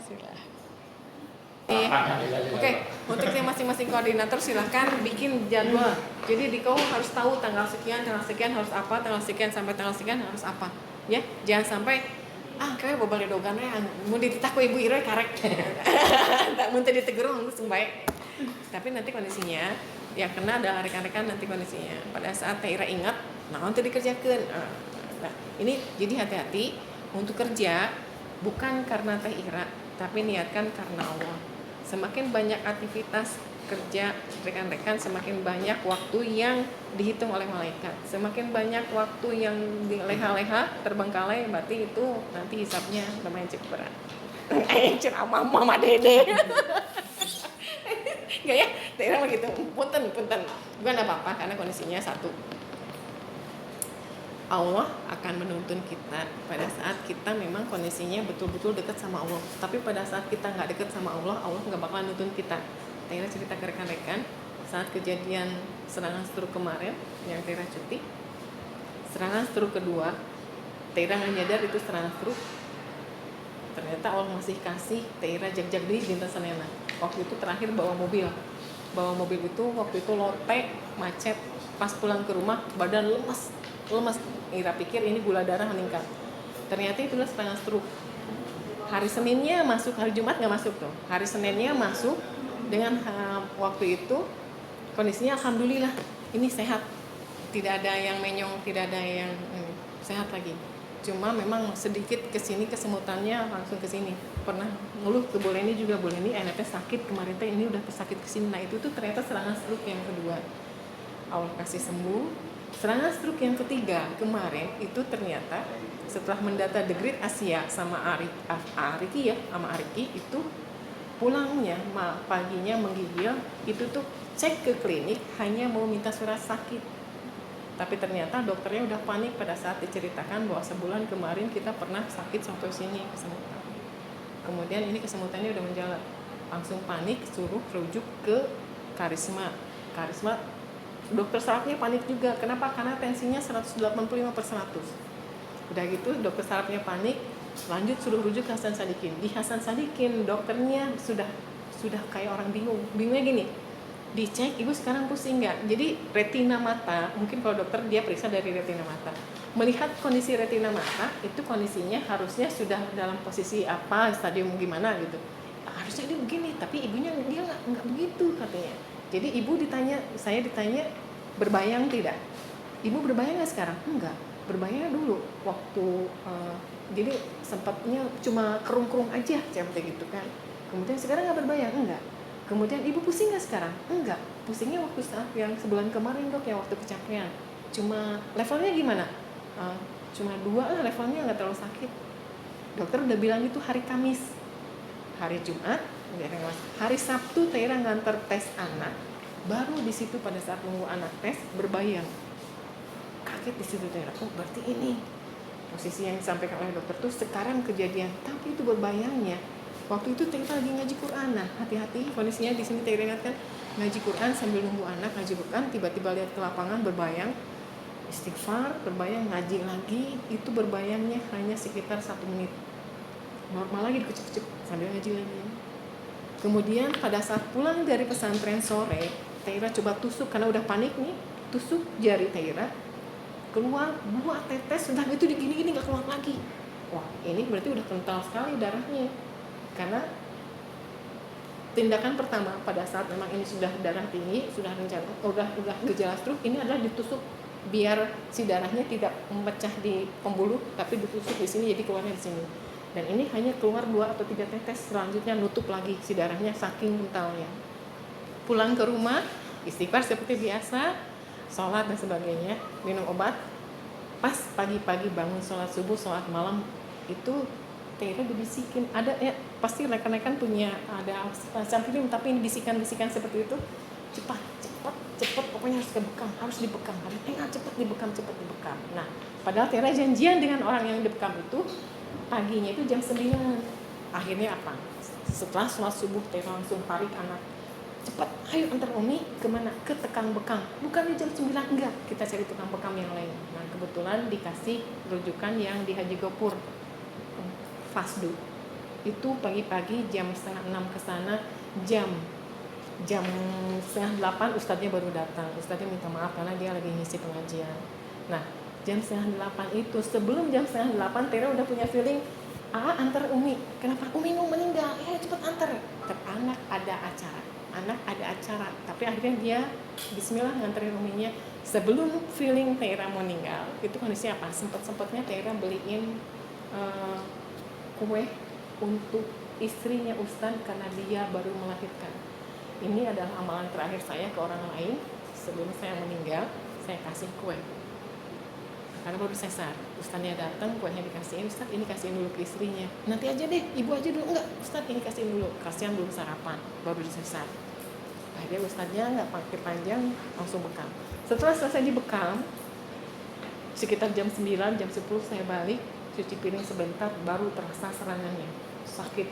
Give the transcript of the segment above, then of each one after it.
Silahkan. Oke, untuk yang masing-masing koordinator silahkan bikin jadwal. Jadi di kau harus tahu tanggal sekian harus apa, tanggal sekian sampai tanggal sekian harus apa. Ya, jangan sampai kayak bobal dogannya mau dititah ku ibu Ira karek. Tak mun teu ditegur langsung baik. Tapi nanti kondisinya yang kena adalah rekan-rekan nanti kondisinya. Pada saat Teh Ira ingat, nanti dikerjakeun. Nah, ini jadi hati-hati untuk kerja bukan karena Teh Ira, tapi niatkan karena Allah. Semakin banyak aktivitas kerja rekan-rekan, semakin banyak waktu yang dihitung oleh malaikat. Semakin banyak waktu yang leha-leha, terbengkalai, berarti itu nanti hisapnya lumayan cukup berat. Ceramah Mama Dede. Enggak ya, daerah begitu. Punten. Bukan apa-apa karena kondisinya satu. Allah akan menuntun kita pada saat kita memang kondisinya betul-betul dekat sama Allah. Tapi pada saat kita nggak dekat sama Allah, Allah nggak bakalan nuntun kita. Tera cerita ke rekan-rekan saat kejadian serangan stroke kemarin yang Tera cuti. Serangan stroke kedua, Tera nggak nyadar itu serangan stroke. Ternyata Allah masih kasih Tera jag-jag di dinten Sanena. Waktu itu terakhir bawa mobil itu waktu itu lote macet, pas pulang ke rumah badan lemas. Ira pikir ini gula darah meningkat, ternyata itu serangan stroke. Hari Seninnya masuk, hari Jumat nggak masuk tuh, hari Seninnya masuk dengan waktu itu kondisinya alhamdulillah ini sehat, tidak ada yang menyong, tidak ada yang sehat lagi. Cuma memang sedikit kesini kesemutannya langsung kesini. Pernah ngeluh ke Boleni juga, Boleni enaknya sakit kemarin teh, ini udah sakit kesini. Nah itu tuh ternyata serangan stroke yang kedua. Allah kasih sembuh. Serangan stroke yang ketiga kemarin itu ternyata setelah mendata The Great Asia sama Ariki itu pulangnya paginya menggigil, itu tuh cek ke klinik hanya mau minta surat sakit. Tapi ternyata dokternya udah panik pada saat diceritakan bahwa sebulan kemarin kita pernah sakit sampai sini kesemutan. Kemudian ini kesemutannya udah menjalar. Langsung panik, suruh rujuk ke Karisma. Dokter sarafnya panik juga. Kenapa? Karena tensinya 185/100. Udah gitu dokter sarafnya panik, lanjut suruh rujuk ke Hasan Sadikin. Di Hasan Sadikin dokternya sudah kayak orang bingung. Bingungnya gini, dicek ibu sekarang pusing nggak? Jadi retina mata, mungkin kalau dokter dia periksa dari retina mata. Melihat kondisi retina mata itu kondisinya harusnya sudah dalam posisi apa, stadium gimana gitu. Harusnya dia begini, tapi ibunya dia nggak begitu katanya. Jadi saya ditanya berbayang tidak? Ibu berbayang nggak sekarang? Enggak, berbayang dulu waktu jadi sempatnya cuma kerung-kerung aja CMT gitu kan. Kemudian sekarang nggak berbayang? Enggak. Kemudian ibu pusing nggak sekarang? Enggak, pusingnya waktu saat yang sebulan kemarin dok, yang waktu kecapean. Cuma levelnya gimana? Cuma 2 lah levelnya, nggak terlalu sakit. Dokter udah bilang itu hari Kamis. Hari Jumat hari Sabtu Tera nganter tes anak, baru di situ pada saat nunggu anak tes berbayang. Kaget di situ Tera, berarti ini posisi yang disampaikan oleh dokter tuh sekarang kejadian, tapi itu berbayangnya waktu itu Tera lagi ngaji Quran. Nah hati-hati kondisinya di sini Tera ingatkan, ngaji Quran sambil nunggu anak ngaji Quran, tiba-tiba lihat ke lapangan berbayang, istighfar, berbayang, ngaji lagi, itu berbayangnya hanya sekitar 1 menit. Normal lagi dikucuk-kucuk sambil ngaji lagi. Kemudian pada saat pulang dari pesantren sore, Tera coba tusuk karena udah panik nih, tusuk jari Tera, keluar 2 tetes, sudah gitu digini-gini nggak keluar lagi. Wah ini berarti udah kental sekali darahnya. Karena tindakan pertama pada saat memang ini sudah darah tinggi, sudah gejala stroke, ini adalah ditusuk biar si darahnya tidak memecah di pembuluh, tapi ditusuk di sini jadi keluarnya di sini. Dan ini hanya keluar 2 atau 3 tetes, selanjutnya nutup lagi si darahnya saking kentalnya. Pulang ke rumah, istighfar seperti biasa, sholat dan sebagainya, minum obat. Pas pagi-pagi bangun sholat subuh, sholat malam, itu Tera dibisikin. Ada ya, pasti rekan-rekan punya ada semacam film, tapi ini bisikan-bisikan seperti itu. Cepat, pokoknya harus dibekam. Cepat dibekam. Nah, padahal Tera janjian dengan orang yang dibekam itu paginya itu jam 9. Akhirnya apa? Setelah sholat subuh Tera langsung tarik anak, cepat ayo antar Umi kemana? Ke tukang bekam. Bukan di jam 9, enggak, kita cari tukang bekam yang lain. Nah kebetulan dikasih rujukan yang di Haji Gopur, Fasdu. Itu pagi-pagi jam 7:30 ke sana, jam 7:30 ustadznya baru datang. Ustadznya minta maaf karena dia lagi ngisi pengajian. Nah, jam 7:30 itu, sebelum jam 7:30 Tera udah punya feeling, antar Umi. Kenapa? Umi mau meninggal, ya cepet antar. Anak ada acara, tapi akhirnya dia bismillah nganterin Uminya. Sebelum feeling Tera mau meninggal, itu kondisi apa? Sempet-sempetnya Tera beliin kue untuk istrinya Ustadz karena dia baru melahirkan. Ini adalah amalan terakhir saya ke orang lain. Sebelum saya meninggal, saya kasih kue karena baru sesar. Ustadznya datang, kuenya dikasihin. Ustadz, ini kasihin dulu ke istrinya. Nanti aja deh, ibu aja dulu. Enggak, Ustadz ini kasihin dulu. Kasihan belum sarapan, baru disesar. Akhirnya Ustadznya nggak pakai panjang, langsung bekam. Setelah selesai dibekam, sekitar jam 9, jam 10 saya balik, cuci piring sebentar, baru terasa serangannya. Sakit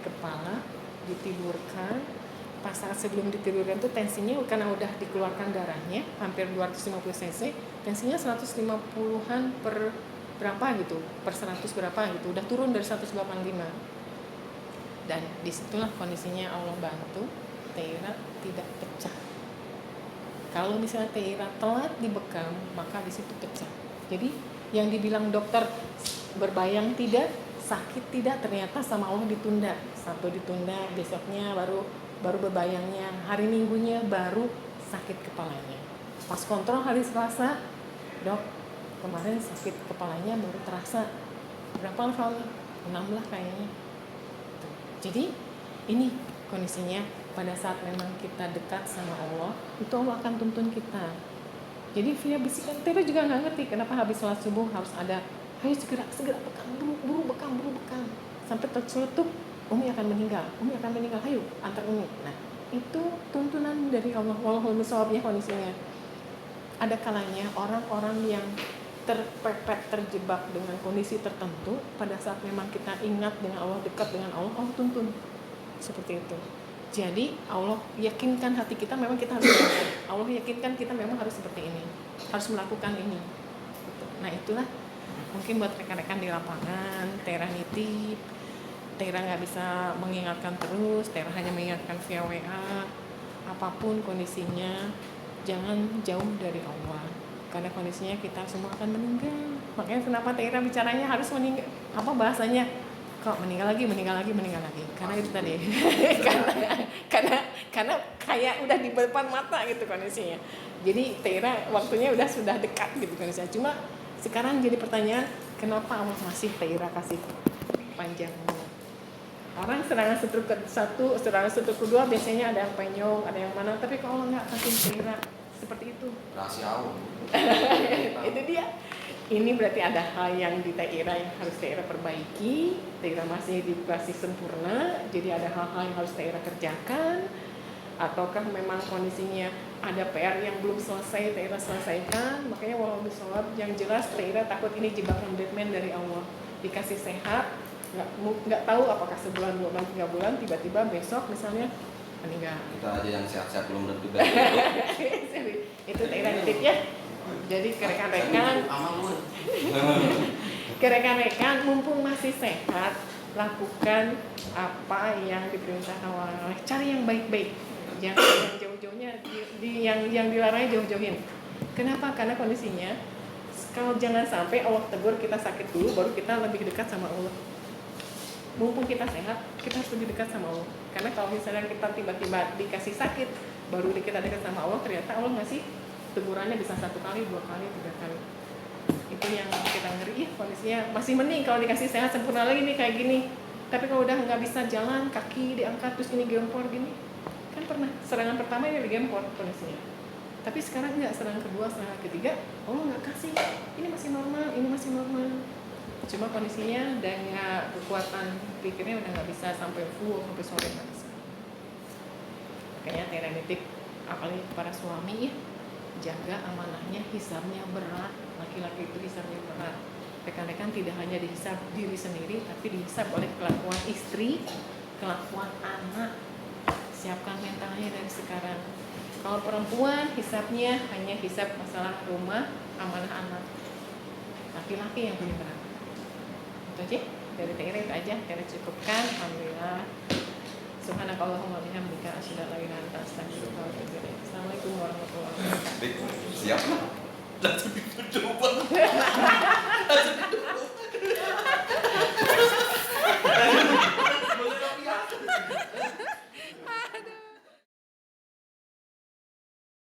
kepala, ditidurkan. Pas saat sebelum ditidurkan tuh tensinya karena udah dikeluarkan darahnya hampir 250 cc, tensinya 150-an per berapa gitu, per 100 berapa gitu, udah turun dari 185. Dan disitulah kondisinya Allah bantu Tera tidak pecah. Kalau misalnya Tera telat dibekam, maka disitu pecah. Jadi yang dibilang dokter berbayang tidak, sakit tidak, ternyata sama Allah ditunda. Satu ditunda, besoknya baru berbayangnya, hari Minggunya baru sakit kepalanya. Pas kontrol hari Selasa, dok, kemarin sakit kepalanya baru terasa. Berapa kali? 6 lah kayaknya. Jadi ini kondisinya pada saat memang kita dekat sama Allah, itu Allah akan tuntun kita. Jadi via bisikan, Tera juga nggak ngerti kenapa habis sholat subuh harus ada, ayo segera bekam, buru bekam. Sampai tercelutuk, Umi akan meninggal, ayo antar Umi. Nah, itu tuntunan dari Allah. Walaupun sawabnya kondisinya. Ada kalanya orang-orang yang terpepet, terjebak dengan kondisi tertentu, pada saat memang kita ingat dengan Allah, dekat dengan Allah, Allah tuntun. Seperti itu. Jadi Allah yakinkan hati kita memang kita harus melakukan. Allah yakinkan kita memang harus seperti ini, harus melakukan ini. Nah, itulah mungkin buat rekan-rekan di lapangan, Tera nitip, Tera nggak bisa mengingatkan terus, Tera hanya mengingatkan via WA. Apapun kondisinya, jangan jauh dari Allah, karena kondisinya kita semua akan meninggal. Makanya kenapa Tera bicaranya harus meninggal, apa bahasanya, kok meninggal lagi, karena itu tadi. karena kayak udah di depan mata gitu kondisinya. Jadi Tera waktunya sudah dekat gitu kondisinya. Cuma sekarang jadi pertanyaan, kenapa Allah masih Tera kasih panjang umur? Orang serangan stroke ke-1, serangan stroke ke-2 biasanya ada yang penyong, ada yang mana, tapi kalau nggak kasih Tera seperti itu. Rahasia Allah. Itu dia. Ini berarti ada hal yang di Tera yang harus Tera perbaiki. Tera masih dikasih sempurna, jadi ada hal-hal yang harus Tera kerjakan. Ataukah memang kondisinya ada PR yang belum selesai, Tera selesaikan. Makanya walau bisawab, yang jelas Tera takut ini jebakan Batman dari Allah. Dikasih sehat, nggak tahu apakah sebulan, 2 bulan, 3 bulan, tiba-tiba besok misalnya meninggal. Kita aja yang sehat-sehat belum tentu. Itu Tera nitip ya. Jadi ke rekan-rekan mumpung masih sehat, lakukan apa yang diperintahkan Allah. Cari yang baik-baik, jangan yang jauh-jauhnya, yang dilarang jauh-jauhin. Kenapa? Karena kondisinya kalau jangan sampai Allah tegur kita sakit dulu, baru kita lebih dekat sama Allah. Mumpung kita sehat, kita harus lebih dekat sama Allah. Karena kalau misalnya kita tiba-tiba dikasih sakit, baru kita dekat sama Allah, ternyata Allah ngasih tegurannya bisa 1 kali, 2 kali, 3 kali. Itu yang kita ngeri, kondisinya masih mending kalau dikasih sehat sempurna lagi nih kayak gini. Tapi kalau udah nggak bisa jalan, kaki diangkat terus ini gempor gini, kan pernah serangan pertama ini digempor kondisinya. Tapi sekarang enggak, serangan kedua, serangan ketiga, Allah nggak kasih. Ini masih normal. Cuma kondisinya dengan kekuatan pikirnya udah nggak bisa sampai full, sampai sore nggak bisa. Makanya Tera nitip apalagi para suami ya, jaga amanahnya, hisabnya berat. Laki-laki itu hisabnya berat. Rekan-rekan tidak hanya dihisab diri sendiri, tapi dihisab oleh kelakuan istri, kelakuan anak. Siapkan mentalnya dari sekarang. Kalau perempuan hisabnya hanya hisab masalah rumah, amanah anak. Laki-laki yang punya berat. Itu aja dari TIR itu aja, kita cukupkan. Alhamdulillah. Subhanakallahumma bihamdika asyhadu an la ilaha illa anta astaghfiruka wa atubu ilaik. Assalamualaikum warahmatullahi wabarakatuh. Siap lah. Langsung dicoba.